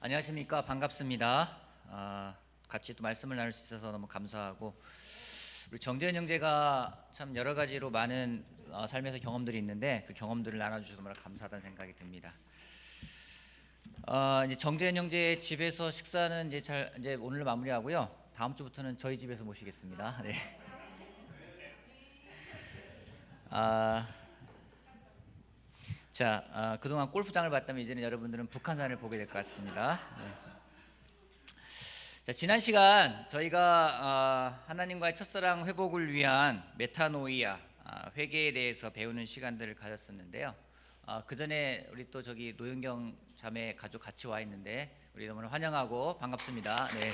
안녕하십니까. 반갑습니다. 같이 또 말씀을 나눌 수 있어서 너무 감사하고, 우리 정재현 형제가 참 여러 가지로 많은 삶에서 경험들이 있는데 그 경험들을 나눠주셔서 정말 감사하다는 생각이 듭니다. 이제 정재현 형제 집에서 식사는 이제 오늘 마무리하고요. 다음 주부터는 저희 집에서 모시겠습니다. 네. 아, 그동안 골프장을 봤다면 이제는 여러분들은 북한산을 보게 될 것 같습니다. 네. 자, 지난 시간 저희가 하나님과의 첫사랑 회복을 위한 메타노이아, 회개에 대해서 배우는 시간들을 가졌었는데요. 그 전에 우리 또 저기 노윤경 자매 가족 같이 와 있는데 우리 너무 환영하고 반갑습니다. 네.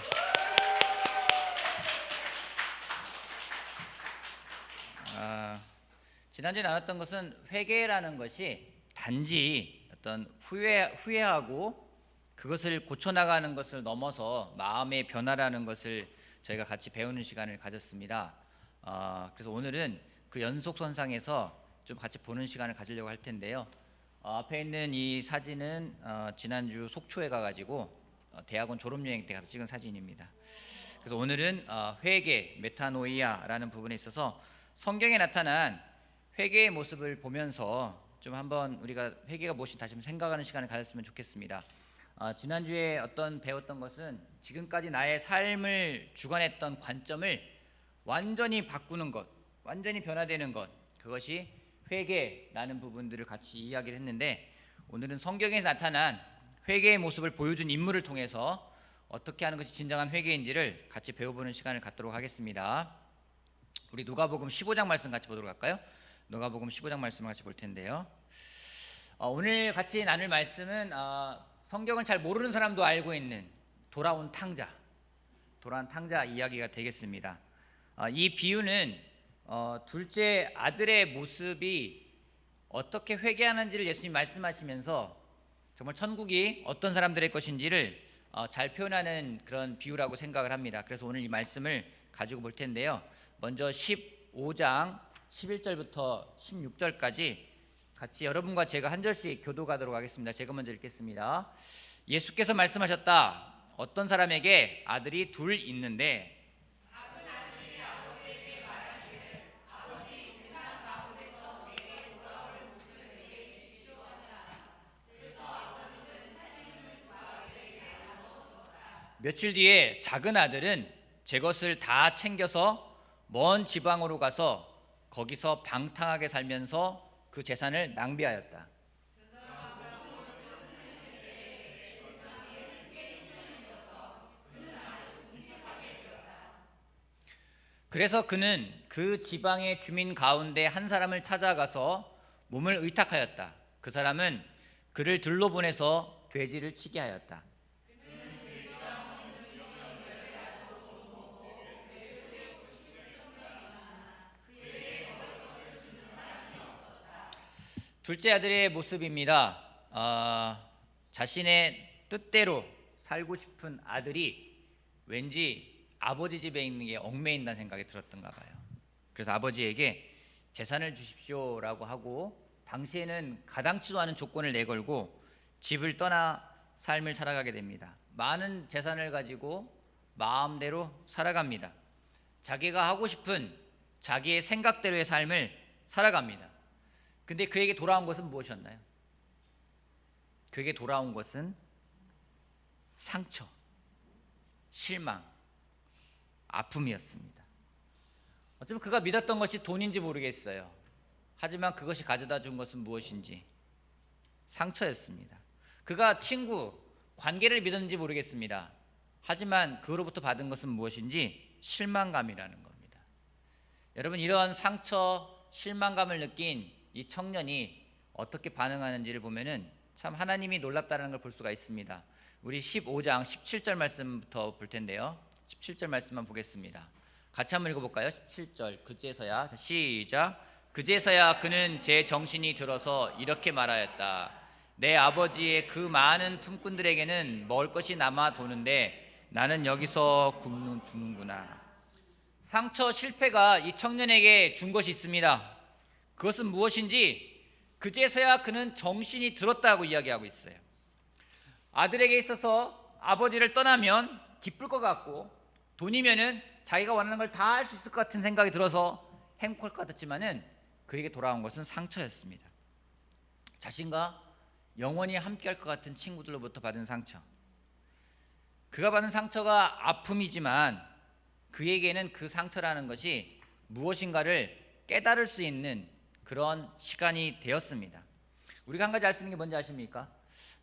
지난주에 나눴던 것은 회개라는 것이 단지 어떤 후회하고 그것을 고쳐나가는 것을 넘어서 마음의 변화라는 것을 저희가 같이 배우는 시간을 가졌습니다. 그래서 오늘은 그 연속선상에서 좀 같이 보는 시간을 가지려고 할 텐데요. 앞에 있는 이 사진은 지난주 속초에 가가지고 대학원 졸업여행 때 가서 찍은 사진입니다. 그래서 오늘은 회개, 메타노이아라는 부분에 있어서 성경에 나타난 회개의 모습을 보면서 좀 한번 우리가 회개가 무엇인지 다시 생각하는 시간을 가졌으면 좋겠습니다. 지난주에 배웠던 것은 지금까지 나의 삶을 주관했던 관점을 완전히 바꾸는 것, 완전히 변화되는 것, 그것이 회개라는 부분들을 같이 이야기를 했는데, 오늘은 성경에서 나타난 회개의 모습을 보여준 인물을 통해서 어떻게 하는 것이 진정한 회개인지를 같이 배워보는 시간을 갖도록 하겠습니다. 우리 누가복음 15장 말씀 같이 보도록 할까요? 누가복음 15장 말씀을 같이 볼 텐데요. 오늘 같이 나눌 말씀은 성경을 잘 모르는 사람도 알고 있는 돌아온 탕자 이야기가 되겠습니다. 이 비유는 둘째 아들의 모습이 어떻게 회개하는지를 예수님 말씀하시면서 정말 천국이 어떤 사람들의 것인지를 잘 표현하는 그런 비유라고 생각을 합니다. 그래서 오늘 이 말씀을 가지고 볼 텐데요. 먼저 15장 11절부터 16절까지 같이 여러분과 제가 한 절씩 교도가도록 하겠습니다. 제가 먼저 읽겠습니다. 예수께서 말씀하셨다. 어떤 사람에게 아들이 둘 있는데 며칠 뒤에 작은 아들은 제 것을 다 챙겨서 먼 지방으로 가서 거기서 방탕하게 살면서 그 재산을 낭비하였다. 그래서 그는 그 지방의 주민 가운데 한 사람을 찾아가서 몸을 의탁하였다. 그 사람은 그를 들로 보내서 돼지를 치게 하였다. 둘째 아들의 모습입니다. 자신의 뜻대로 살고 싶은 아들이 왠지 아버지 집에 있는 게 얽매인다는 생각이 들었던가 봐요. 그래서 아버지에게 재산을 주십시오라고 하고, 당시에는 가당치도 않은 조건을 내걸고 집을 떠나 삶을 살아가게 됩니다. 많은 재산을 가지고 마음대로 살아갑니다. 자기가 하고 싶은 자기의 생각대로의 삶을 살아갑니다. 근데 그에게 돌아온 것은 무엇이었나요? 그에게 돌아온 것은 상처, 실망, 아픔이었습니다. 어쩌면 그가 믿었던 것이 돈인지 모르겠어요. 하지만 그것이 가져다 준 것은 무엇인지 상처였습니다. 그가 친구, 관계를 믿었는지 모르겠습니다. 하지만 그로부터 받은 것은 무엇인지 실망감이라는 겁니다. 여러분, 이런 상처, 실망감을 느낀 이 청년이 어떻게 반응하는지를 보면은 참 하나님이 놀랍다는 걸 볼 수가 있습니다. 우리 15장 17절 말씀부터 볼 텐데요. 17절 말씀만 보겠습니다. 같이 한번 읽어볼까요? 17절. 그제서야, 시작. 그제서야 그는 제 정신이 들어서 이렇게 말하였다. 내 아버지의 그 많은 품꾼들에게는 먹을 것이 남아 도는데 나는 여기서 죽는구나. 상처, 실패가 이 청년에게 준 것이 있습니다. 그것은 무엇인지 그제서야 그는 정신이 들었다고 이야기하고 있어요. 아들에게 있어서 아버지를 떠나면 기쁠 것 같고, 돈이면은 자기가 원하는 걸 다 할 수 있을 것 같은 생각이 들어서 행복할 것 같았지만은 그에게 돌아온 것은 상처였습니다. 자신과 영원히 함께할 것 같은 친구들로부터 받은 상처. 그가 받은 상처가 아픔이지만 그에게는 그 상처라는 것이 무엇인가를 깨달을 수 있는 그런 시간이 되었습니다. 우리가 한 가지 알 수 있는 게 뭔지 아십니까?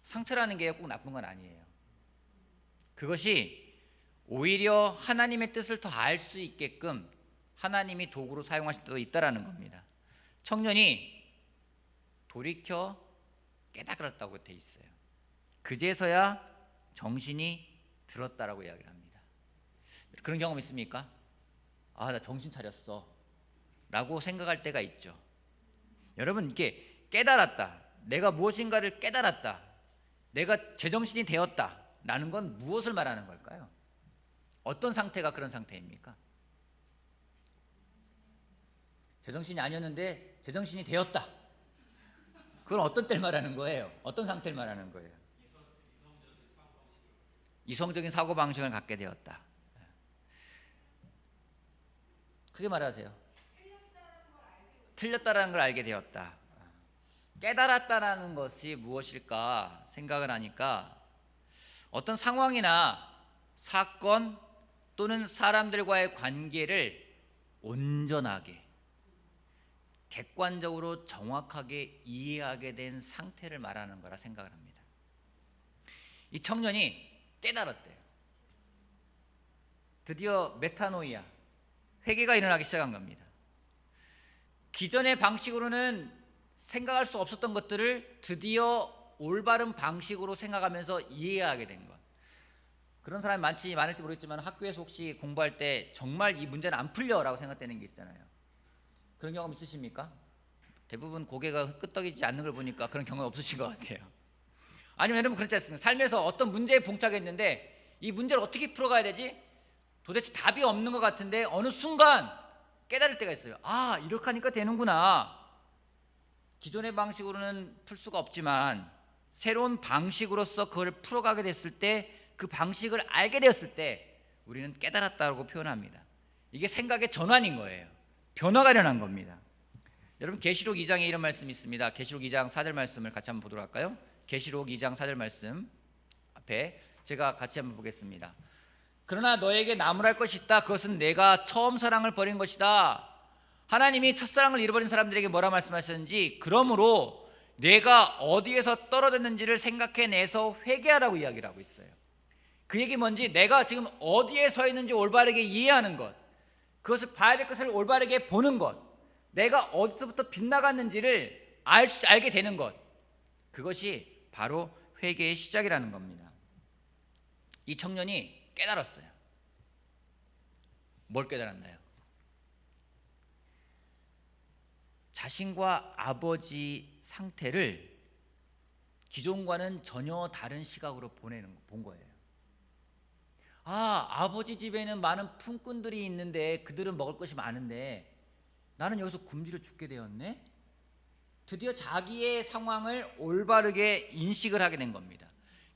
상처라는 게 꼭 나쁜 건 아니에요. 그것이 오히려 하나님의 뜻을 더 알 수 있게끔 하나님이 도구로 사용하실 때도 있다라는 겁니다. 청년이 돌이켜 깨달았다고 돼 있어요. 그제서야 정신이 들었다라고 이야기를 합니다. 그런 경험 있습니까? 아, 나 정신 차렸어 라고 생각할 때가 있죠. 여러분, 이게 깨달았다, 내가 무엇인가를 깨달았다, 내가 제정신이 되었다 라는 건 무엇을 말하는 걸까요? 어떤 상태가 그런 상태입니까? 제정신이 아니었는데 제정신이 되었다. 그건 어떤 때를 말하는 거예요? 어떤 상태를 말하는 거예요? 이성적인 사고방식을 갖게 되었다. 크게 말하세요. 틀렸다라는 걸 알게 되었다. 깨달았다라는 것이 무엇일까 생각을 하니까 어떤 상황이나 사건 또는 사람들과의 관계를 온전하게, 객관적으로 정확하게 이해하게 된 상태를 말하는 거라 생각을 합니다. 이 청년이 깨달았대요. 드디어 메타노이아, 회개가 일어나기 시작한 겁니다. 기존의 방식으로는 생각할 수 없었던 것들을 드디어 올바른 방식으로 생각하면서 이해하게 된 것. 그런 사람이 많을지 모르겠지만 학교에서 혹시 공부할 때 정말 이 문제는 안 풀려라고 생각되는 게 있잖아요. 그런 경험 있으십니까? 대부분 고개가 끄덕이지 않는 걸 보니까 그런 경험 없으신 것 같아요. 아니면 여러분 그렇지 않습니까? 삶에서 어떤 문제에 봉착했는데 이 문제를 어떻게 풀어가야 되지? 도대체 답이 없는 것 같은데 어느 순간 깨달을 때가 있어요. 아, 이렇게 하니까 되는구나. 기존의 방식으로는 풀 수가 없지만 새로운 방식으로서 그걸 풀어가게 됐을 때, 그 방식을 알게 되었을 때 우리는 깨달았다고 표현합니다. 이게 생각의 전환인 거예요. 변화가 일어난 겁니다. 여러분, 계시록 2장에 이런 말씀이 있습니다. 계시록 2장 4절 말씀을 같이 한번 보도록 할까요? 계시록 2장 4절 말씀 앞에 제가 같이 한번 보겠습니다. 그러나 너에게 나무랄 것이 있다. 그것은 내가 처음 사랑을 버린 것이다. 하나님이 첫사랑을 잃어버린 사람들에게 뭐라 말씀하셨는지, 그러므로 내가 어디에서 떨어졌는지를 생각해내서 회개하라고 이야기를 하고 있어요. 그 얘기 뭔지, 내가 지금 어디에 서 있는지 올바르게 이해하는 것, 그것을 봐야 될 것을 올바르게 보는 것, 내가 어디서부터 빗나갔는지를 알게 되는 것, 그것이 바로 회개의 시작이라는 겁니다. 이 청년이 깨달았어요. 뭘 깨달았나요? 자신과 아버지 상태를 기존과는 전혀 다른 시각으로 본 거예요. 아, 아버지 집에는 많은 품꾼들이 있는데 그들은 먹을 것이 많은데 나는 여기서 굶주려 죽게 되었네? 드디어 자기의 상황을 올바르게 인식을 하게 된 겁니다.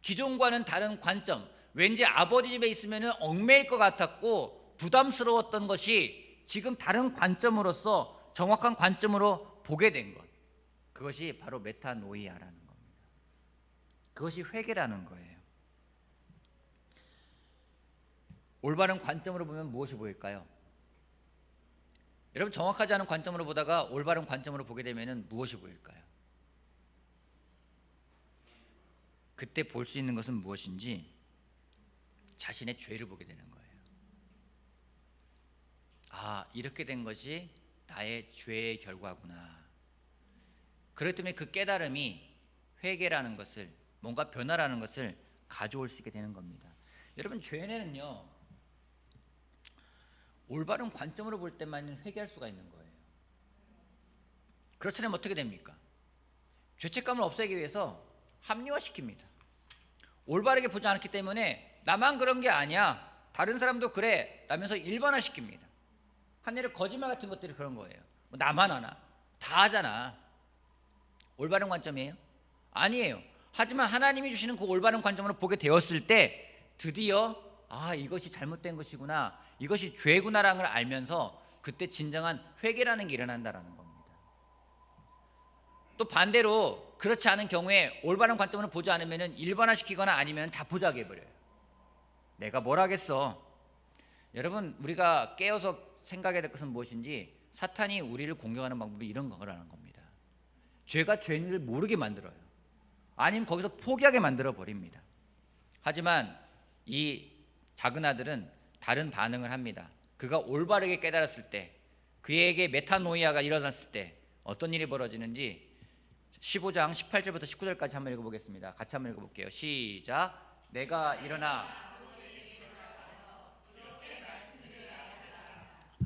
기존과는 다른 관점, 왠지 아버지 집에 있으면 얽매일 것 같았고 부담스러웠던 것이 지금 다른 관점으로서 정확한 관점으로 보게 된 것, 그것이 바로 메타노이아라는 겁니다. 그것이 회개라는 거예요. 올바른 관점으로 보면 무엇이 보일까요? 여러분, 정확하지 않은 관점으로 보다가 올바른 관점으로 보게 되면 무엇이 보일까요? 그때 볼 수 있는 것은 무엇인지 자신의 죄를 보게 되는 거예요. 아, 이렇게 된 것이 나의 죄의 결과구나. 그렇기 때문에 그 깨달음이 회개라는 것을, 뭔가 변화라는 것을 가져올 수 있게 되는 겁니다. 여러분, 죄는요, 올바른 관점으로 볼 때만 회개할 수가 있는 거예요. 그렇지 않으면 어떻게 됩니까? 죄책감을 없애기 위해서 합리화시킵니다. 올바르게 보지 않았기 때문에 나만 그런 게 아니야, 다른 사람도 그래 라면서 일반화시킵니다. 하늘의 거짓말 같은 것들이 그런 거예요. 뭐 나만 하나? 다 하잖아. 올바른 관점이에요? 아니에요. 하지만 하나님이 주시는 그 올바른 관점으로 보게 되었을 때 드디어 이것이 잘못된 것이구나, 이것이 죄구나라는 걸 알면서 그때 진정한 회개라는 게 일어난다라는 겁니다. 또 반대로 그렇지 않은 경우에 올바른 관점으로 보지 않으면 일반화시키거나 아니면 자포자기 해버려요. 내가 뭘 하겠어. 여러분, 우리가 깨어서 생각해야 될 것은 무엇인지, 사탄이 우리를 공격하는 방법이 이런 거라는 겁니다. 죄가 죄인을 모르게 만들어요. 아니면 거기서 포기하게 만들어 버립니다. 하지만 이 작은 아들은 다른 반응을 합니다. 그가 올바르게 깨달았을 때, 그에게 메타노이아가 일어났을 때 어떤 일이 벌어지는지 15장 18절부터 19절까지 한번 읽어보겠습니다. 같이 한번 읽어볼게요. 시작. 내가 일어나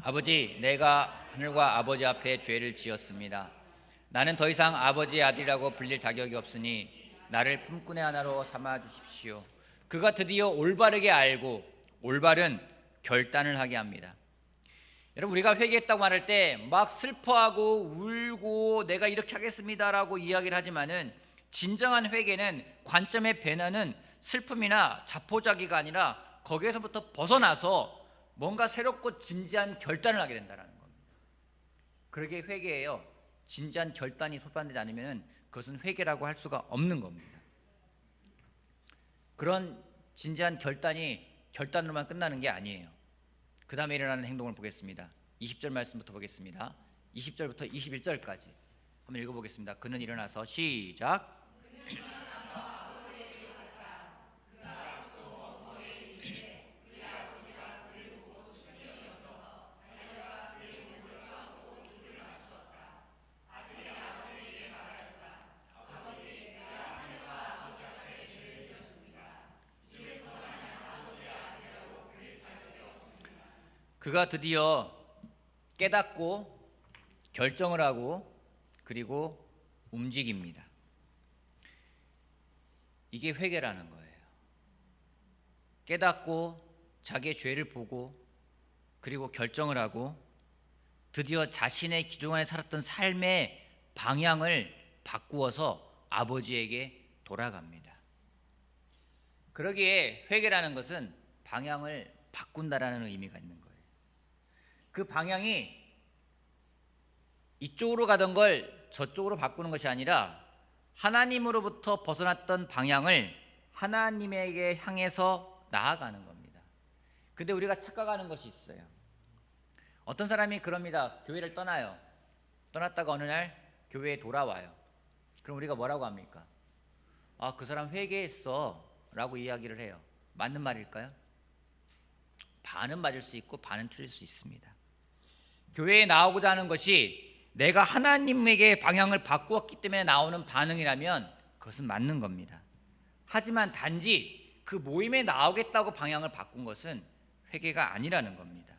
아버지, 내가 하늘과 아버지 앞에 죄를 지었습니다. 나는 더 이상 아버지의 아들이라고 불릴 자격이 없으니 나를 품꾼의 하나로 삼아 주십시오. 그가 드디어 올바르게 알고 올바른 결단을 하게 합니다. 여러분, 우리가 회개했다고 말할 때 막 슬퍼하고 울고 내가 이렇게 하겠습니다라고 이야기를 하지만은, 진정한 회개는 관점의 변화는 슬픔이나 자포자기가 아니라 거기에서부터 벗어나서 뭔가 새롭고 진지한 결단을 하게 된다는 겁니다. 그러게 회개예요. 진지한 결단이 소반되지 않으면 그것은 회개라고 할 수가 없는 겁니다. 그런 진지한 결단이 결단으로만 끝나는 게 아니에요. 그 다음에 일어나는 행동을 보겠습니다. 20절 말씀부터 보겠습니다. 20절부터 21절까지 한번 읽어보겠습니다. 그는 일어나서 시작. 그가 드디어 깨닫고 결정을 하고 그리고 움직입니다. 이게 회개라는 거예요. 깨닫고 자기의 죄를 보고 그리고 결정을 하고 드디어 자신의 그동안에 살았던 삶의 방향을 바꾸어서 아버지에게 돌아갑니다. 그러기에 회개라는 것은 방향을 바꾼다라는 의미가 있는 거예요. 그 방향이 이쪽으로 가던 걸 저쪽으로 바꾸는 것이 아니라 하나님으로부터 벗어났던 방향을 하나님에게 향해서 나아가는 겁니다. 근데 우리가 착각하는 것이 있어요. 어떤 사람이 그럽니다. 교회를 떠나요. 떠났다가 어느 날 교회에 돌아와요. 그럼 우리가 뭐라고 합니까? 그 사람 회개했어 라고 이야기를 해요. 맞는 말일까요? 반은 맞을 수 있고 반은 틀릴 수 있습니다. 교회에 나오고자 하는 것이 내가 하나님에게 방향을 바꾸었기 때문에 나오는 반응이라면 그것은 맞는 겁니다. 하지만 단지 그 모임에 나오겠다고 방향을 바꾼 것은 회개가 아니라는 겁니다.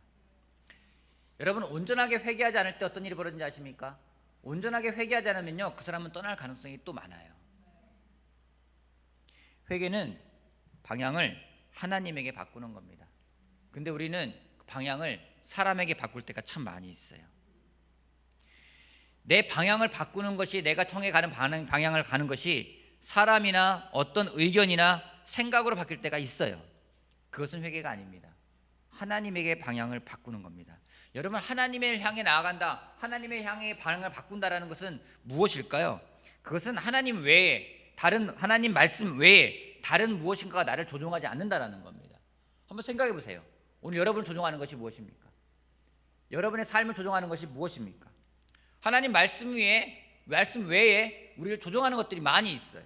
여러분, 온전하게 회개하지 않을 때 어떤 일이 벌어지는지 아십니까? 온전하게 회개하지 않으면요, 그 사람은 떠날 가능성이 또 많아요. 회개는 방향을 하나님에게 바꾸는 겁니다. 근데 우리는 방향을 사람에게 바꿀 때가 참 많이 있어요. 내 방향을 바꾸는 것이, 내가 청해 가는 방향을 가는 것이 사람이나 어떤 의견이나 생각으로 바뀔 때가 있어요. 그것은 회개가 아닙니다. 하나님에게 방향을 바꾸는 겁니다. 여러분, 하나님을 향해 나아간다, 하나님의 향해 방향을 바꾼다라는 것은 무엇일까요? 그것은 하나님 외에, 다른 하나님 말씀 외에 다른 무엇인가가 나를 조종하지 않는다라는 겁니다. 한번 생각해 보세요. 오늘 여러분을 조종하는 것이 무엇입니까? 여러분의 삶을 조종하는 것이 무엇입니까? 하나님 말씀 외에 우리를 조종하는 것들이 많이 있어요.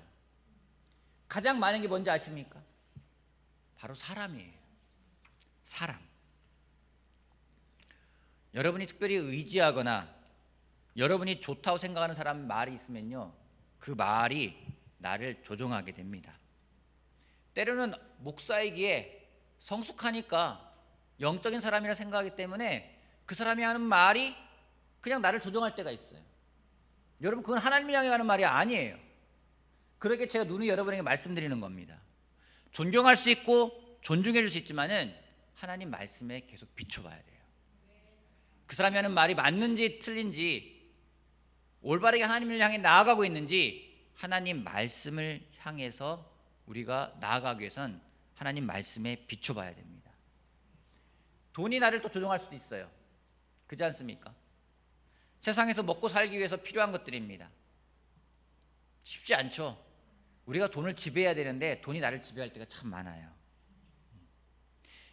가장 많은 게 뭔지 아십니까? 바로 사람이에요. 사람. 여러분이 특별히 의지하거나 여러분이 좋다고 생각하는 사람 말이 있으면요, 그 말이 나를 조종하게 됩니다. 때로는 목사이기에 성숙하니까 영적인 사람이라 생각하기 때문에 그 사람이 하는 말이 그냥 나를 조종할 때가 있어요. 여러분, 그건 하나님을 향해 가는 말이 아니에요. 그러게 제가 누누이 여러분에게 말씀드리는 겁니다. 존경할 수 있고 존중해 줄 수 있지만은 하나님 말씀에 계속 비춰봐야 돼요. 그 사람이 하는 말이 맞는지 틀린지, 올바르게 하나님을 향해 나아가고 있는지 하나님 말씀을 향해서 우리가 나아가기 위해선 하나님 말씀에 비춰봐야 됩니다. 돈이 나를 또 조종할 수도 있어요. 그렇지 않습니까? 세상에서 먹고 살기 위해서 필요한 것들입니다. 쉽지 않죠. 우리가 돈을 지배해야 되는데 돈이 나를 지배할 때가 참 많아요.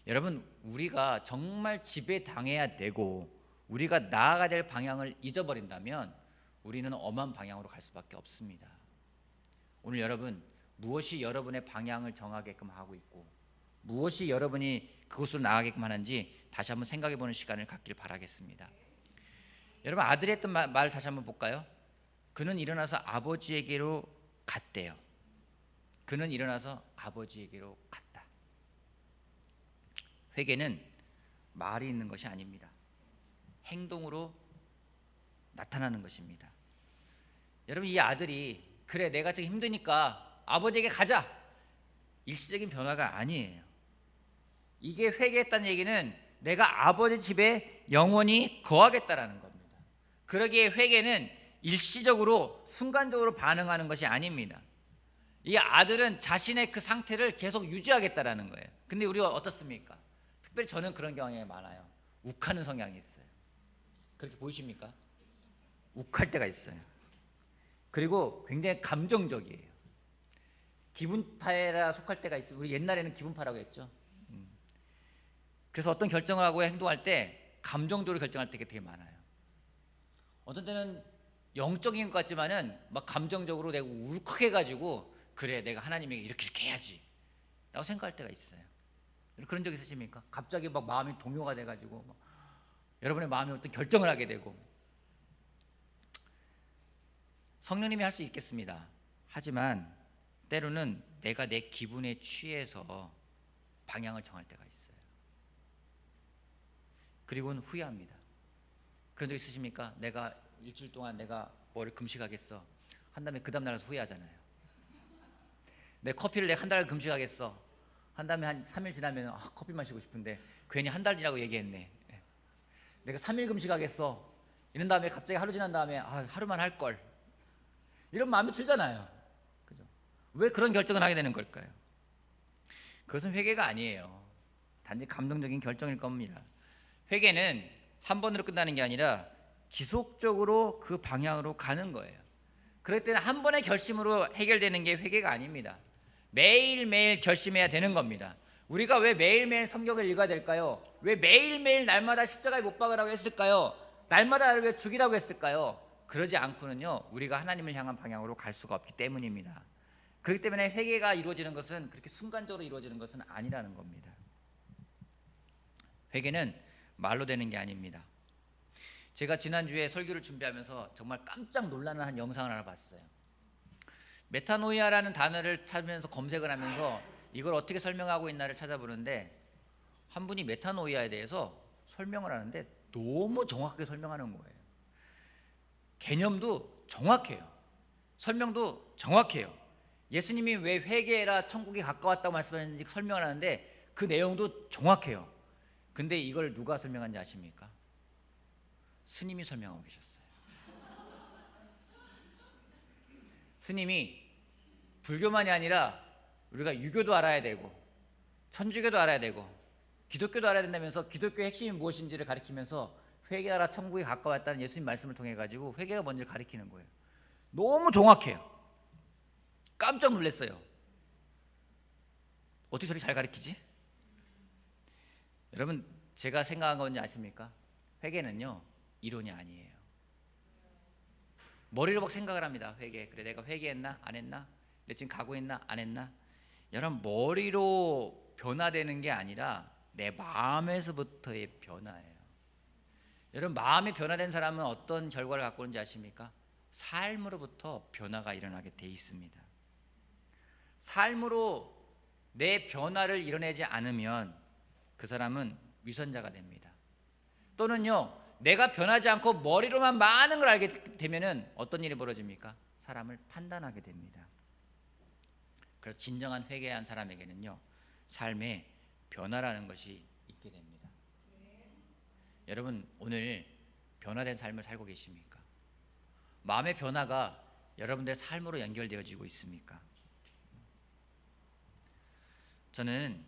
여러분, 우리가 정말 지배당해야 되고 우리가 나아가야 될 방향을 잊어버린다면 우리는 엄한 방향으로 갈 수밖에 없습니다. 오늘 여러분, 무엇이 여러분의 방향을 정하게끔 하고 있고 무엇이 여러분이 그곳으로 나아가게끔 하는지 다시 한번 생각해 보는 시간을 갖길 바라겠습니다. 여러분, 아들이 했던 말 다시 한번 볼까요? 그는 일어나서 아버지에게로 갔대요. 그는 일어나서 아버지에게로 갔다. 회개는 말이 있는 것이 아닙니다. 행동으로 나타나는 것입니다. 여러분, 이 아들이 그래 내가 지금 힘드니까 아버지에게 가자, 일시적인 변화가 아니에요. 이게 회개했다는 얘기는 내가 아버지 집에 영원히 거하겠다라는 겁니다. 그러기에 회개는 일시적으로 순간적으로 반응하는 것이 아닙니다. 이 아들은 자신의 그 상태를 계속 유지하겠다라는 거예요. 근데 우리가 어떻습니까? 특별히 저는 그런 경향이 많아요. 욱하는 성향이 있어요. 그렇게 보이십니까? 욱할 때가 있어요. 그리고 굉장히 감정적이에요. 기분파에라 속할 때가 있어요. 우리 옛날에는 기분파라고 했죠. 그래서 어떤 결정을 하고 행동할 때 감정적으로 결정할 때가 되게 많아요. 어떤 때는 영적인 것 같지만은 막 감정적으로 내가 울컥해가지고 그래 내가 하나님에게 이렇게 해야지 라고 생각할 때가 있어요. 그런 적 있으십니까? 갑자기 막 마음이 동요가 돼가지고 막 여러분의 마음이 어떤 결정을 하게 되고. 성령님이 할 수 있겠습니다. 하지만 때로는 내가 내 기분에 취해서 방향을 정할 때가 있어요. 그리고는 후회합니다. 그런 적 있으십니까? 내가 일주일 동안 내가 뭐를 금식하겠어 한 다음에 그 다음 날에서 후회하잖아요. 내 커피를 내가 한 달 금식하겠어 한 다음에 한 3일 지나면 커피 마시고 싶은데 괜히 한 달이라고 얘기했네. 내가 3일 금식하겠어 이런 다음에 갑자기 하루 지난 다음에 하루만 할걸, 이런 마음이 들잖아요. 그죠? 왜 그런 결정을 하게 되는 걸까요? 그것은 회개가 아니에요. 단지 감정적인 결정일 겁니다. 회개는 한 번으로 끝나는 게 아니라 지속적으로 그 방향으로 가는 거예요. 그럴 때는 한 번의 결심으로 해결되는 게 회개가 아닙니다. 매일매일 결심해야 되는 겁니다. 우리가 왜 매일매일 성경을 읽어야 될까요? 왜 매일매일 날마다 십자가에 못 박으라고 했을까요? 날마다 나를 왜 죽이라고 했을까요? 그러지 않고는요 우리가 하나님을 향한 방향으로 갈 수가 없기 때문입니다. 그렇기 때문에 회개가 이루어지는 것은 그렇게 순간적으로 이루어지는 것은 아니라는 겁니다. 회개는 말로 되는 게 아닙니다. 제가 지난주에 설교를 준비하면서 정말 깜짝 놀라는 한 영상을 하나 봤어요. 메타노이아라는 단어를 찾으면서 검색을 하면서 이걸 어떻게 설명하고 있나를 찾아보는데 한 분이 메타노이아에 대해서 설명을 하는데 너무 정확하게 설명하는 거예요. 개념도 정확해요. 설명도 정확해요. 예수님이 왜 회개해라 천국이 가까웠다고 말씀하셨는지 설명을 하는데 그 내용도 정확해요. 근데 이걸 누가 설명한지 아십니까? 스님이 설명하고 계셨어요. 스님이 불교만이 아니라 우리가 유교도 알아야 되고 천주교도 알아야 되고 기독교도 알아야 된다면서 기독교의 핵심이 무엇인지를 가리키면서 회개하라 천국이 가까웠다는 예수님 말씀을 통해 가지고 회개가 뭔지를 가리키는 거예요. 너무 정확해요. 깜짝 놀랐어요. 어떻게 저렇게 잘 가리키지? 여러분, 제가 생각한 건 뭔지 아십니까? 회개는요 이론이 아니에요. 머리로 막 생각을 합니다. 회개, 그래 내가 회개했나 안 했나, 내 지금 가고 있나 안 했나. 여러분, 머리로 변화되는 게 아니라 내 마음에서부터의 변화예요. 여러분, 마음이 변화된 사람은 어떤 결과를 갖고 오는지 아십니까? 삶으로부터 변화가 일어나게 돼 있습니다. 삶으로 내 변화를 이뤄내지 않으면 그 사람은 위선자가 됩니다. 또는요 내가 변하지 않고 머리로만 많은 걸 알게 되면은 어떤 일이 벌어집니까? 사람을 판단하게 됩니다. 그래서 진정한 회개한 사람에게는요 삶의 변화라는 것이 있게 됩니다. 여러분, 오늘 변화된 삶을 살고 계십니까? 마음의 변화가 여러분들의 삶으로 연결되어지고 있습니까? 저는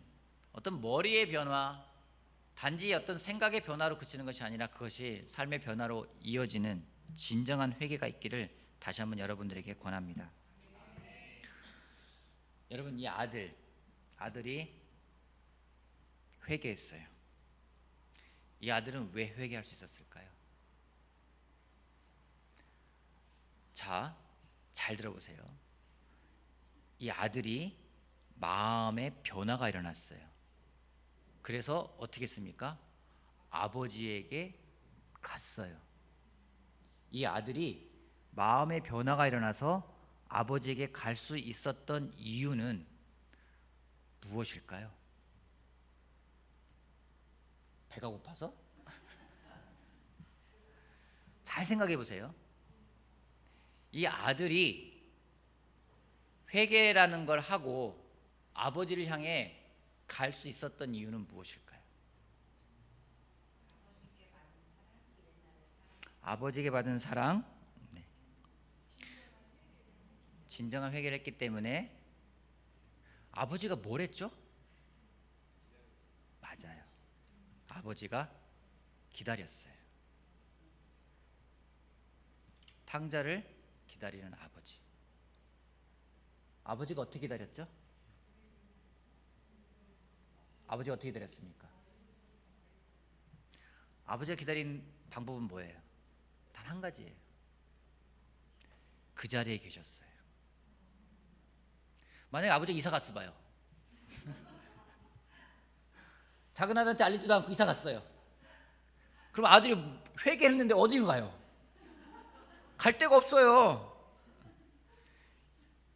어떤 머리의 변화, 단지 어떤 생각의 변화로 그치는 것이 아니라 그것이 삶의 변화로 이어지는 진정한 회개가 있기를 다시 한번 여러분들에게 권합니다. 여러분, 이 아들이 회개했어요. 이 아들은 왜 회개할 수 있었을까요? 자, 잘 들어보세요. 이 아들이 마음의 변화가 일어났어요. 그래서 어떻게 했습니까? 아버지에게 갔어요. 이 아들이 마음의 변화가 일어나서 아버지에게 갈 수 있었던 이유는 무엇일까요? 배가 고파서? 잘 생각해 보세요. 이 아들이 회개라는 걸 하고 아버지를 향해 갈 수 있었던 이유는 무엇일까요? 아버지에게 받은 사랑, 네. 진정한 회개를 했기 때문에. 아버지가 뭘 했죠? 맞아요. 아버지가 기다렸어요. 탕자를 기다리는 아버지. 아버지가 어떻게 기다렸죠? 아버지가 어떻게 기다렸습니까? 아버지가 기다린 방법은 뭐예요? 단 한 가지예요. 그 자리에 계셨어요. 만약에 아버지가 이사 갔어 봐요. 작은 아들한테 알리지도 않고 이사 갔어요. 그럼 아들이 회개했는데 어디로 가요? 갈 데가 없어요.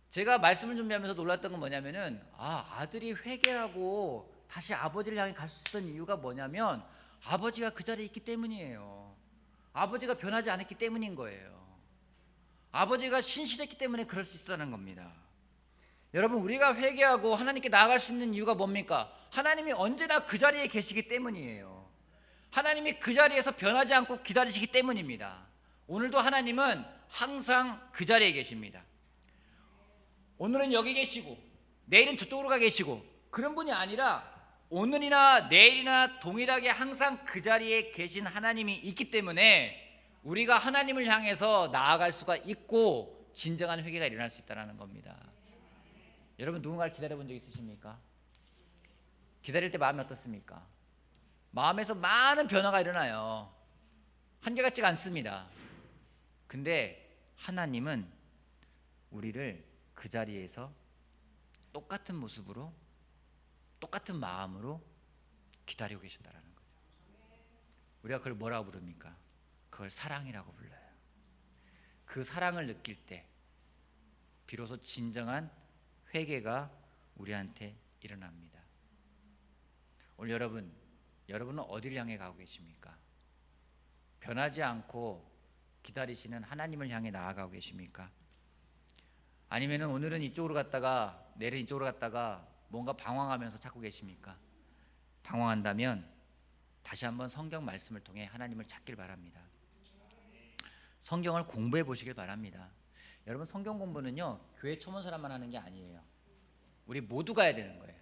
제가 말씀을 준비하면서 놀랐던 건 뭐냐면은, 아들이 회개하고 다시 아버지를 향해 갈 수 있었던 이유가 뭐냐면 아버지가 그 자리에 있기 때문이에요. 아버지가 변하지 않았기 때문인 거예요. 아버지가 신실했기 때문에 그럴 수 있었다는 겁니다. 여러분, 우리가 회개하고 하나님께 나아갈 수 있는 이유가 뭡니까? 하나님이 언제나 그 자리에 계시기 때문이에요. 하나님이 그 자리에서 변하지 않고 기다리시기 때문입니다. 오늘도 하나님은 항상 그 자리에 계십니다. 오늘은 여기 계시고 내일은 저쪽으로 가 계시고 그런 분이 아니라 오늘이나 내일이나 동일하게 항상 그 자리에 계신 하나님이 있기 때문에 우리가 하나님을 향해서 나아갈 수가 있고 진정한 회개가 일어날 수 있다는 겁니다. 여러분, 누군가를 기다려본 적 있으십니까? 기다릴 때 마음이 어떻습니까? 마음에서 많은 변화가 일어나요. 한결같지가 않습니다. 근데 하나님은 우리를 그 자리에서 똑같은 모습으로 똑같은 마음으로 기다리고 계신다는 거죠. 우리가 그걸 뭐라고 부릅니까? 그걸 사랑이라고 불러요. 그 사랑을 느낄 때 비로소 진정한 회개가 우리한테 일어납니다. 오늘 여러분은 어디를 향해 가고 계십니까? 변하지 않고 기다리시는 하나님을 향해 나아가고 계십니까? 아니면 오늘은 이쪽으로 갔다가 내일은 이쪽으로 갔다가 뭔가 방황하면서 찾고 계십니까? 방황한다면 다시 한번 성경 말씀을 통해 하나님을 찾길 바랍니다. 성경을 공부해 보시길 바랍니다. 여러분, 성경 공부는요 교회 초문 사람만 하는 게 아니에요. 우리 모두가 해야 되는 거예요.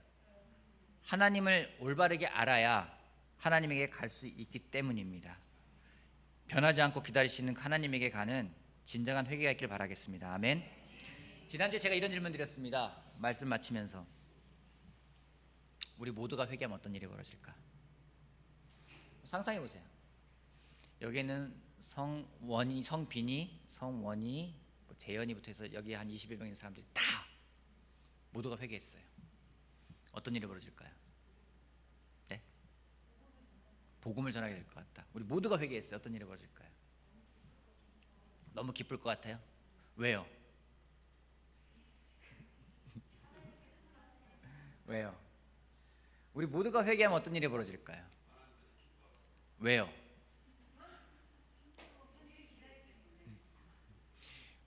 하나님을 올바르게 알아야 하나님에게 갈 수 있기 때문입니다. 변하지 않고 기다리시는 하나님에게 가는 진정한 회개가 있길 바라겠습니다. 아멘. 지난주에 제가 이런 질문 드렸습니다. 말씀 마치면서 우리 모두가 회개하면 어떤 일이 벌어질까? 상상해 보세요. 여기는 성원이, 성빈이, 성원이, 재현이부터 해서 여기 한 20여 명 있는 사람들이 다 모두가 회개했어요. 어떤 일이 벌어질까요? 네? 복음을 전하게 될 것 같다. 우리 모두가 회개했어요. 어떤 일이 벌어질까요? 너무 기쁠 것 같아요. 왜요? 왜요? 우리 모두가 회개하면 어떤 일이 벌어질까요? 왜요?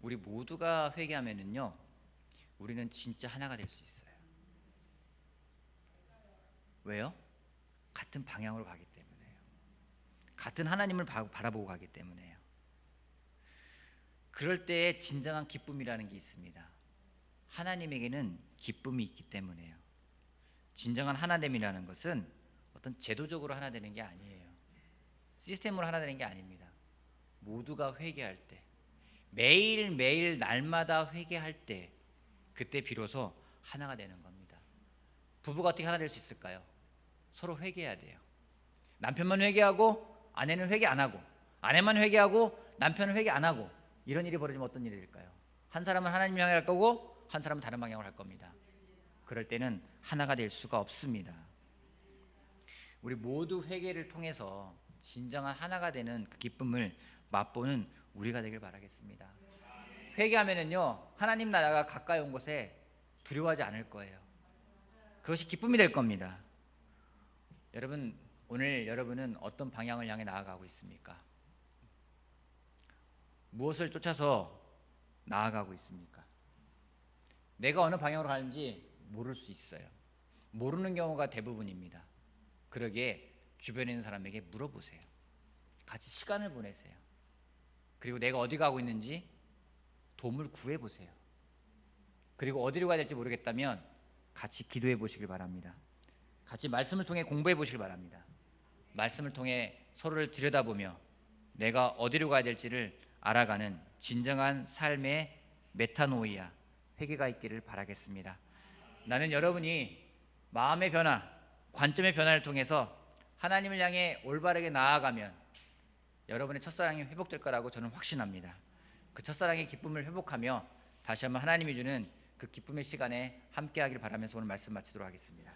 우리 모두가 회개하면은요, 우리는 진짜 하나가 될 수 있어요. 왜요? 같은 방향으로 가기 때문에요. 같은 하나님을 바라보고 가기 때문에요. 그럴 때에 진정한 기쁨이라는 게 있습니다. 하나님에게는 기쁨이 있기 때문에요. 진정한 하나됨이라는 것은 어떤 제도적으로 하나 되는 게 아니에요. 시스템으로 하나 되는 게 아닙니다. 모두가 회개할 때, 매일매일 날마다 회개할 때, 그때 비로소 하나가 되는 겁니다. 부부가 어떻게 하나 될 수 있을까요? 서로 회개해야 돼요. 남편만 회개하고 아내는 회개 안 하고, 아내만 회개하고 남편은 회개 안 하고, 이런 일이 벌어지면 어떤 일이 될까요? 한 사람은 하나님 향해 갈 거고 한 사람은 다른 방향으로 할 겁니다. 그럴 때는 하나가 될 수가 없습니다. 우리 모두 회개를 통해서 진정한 하나가 되는 그 기쁨을 맛보는 우리가 되길 바라겠습니다. 회개하면은요, 하나님 나라가 가까이 온 곳에 두려워하지 않을 거예요. 그것이 기쁨이 될 겁니다. 여러분, 오늘 여러분은 어떤 방향을 향해 나아가고 있습니까? 무엇을 쫓아서 나아가고 있습니까? 내가 어느 방향으로 가는지 모를 수 있어요. 모르는 경우가 대부분입니다. 그러기에 주변에 있는 사람에게 물어보세요. 같이 시간을 보내세요. 그리고 내가 어디 가고 있는지 도움을 구해보세요. 그리고 어디로 가야 될지 모르겠다면 같이 기도해 보시길 바랍니다. 같이 말씀을 통해 공부해 보시길 바랍니다. 말씀을 통해 서로를 들여다보며 내가 어디로 가야 될지를 알아가는 진정한 삶의 메타노이아, 회개가 있기를 바라겠습니다. 나는 여러분이 마음의 변화, 관점의 변화를 통해서 하나님을 향해 올바르게 나아가면 여러분의 첫사랑이 회복될 거라고 저는 확신합니다. 그 첫사랑의 기쁨을 회복하며 다시 한번 하나님이 주는 그 기쁨의 시간에 함께하길 바라면서 오늘 말씀 마치도록 하겠습니다.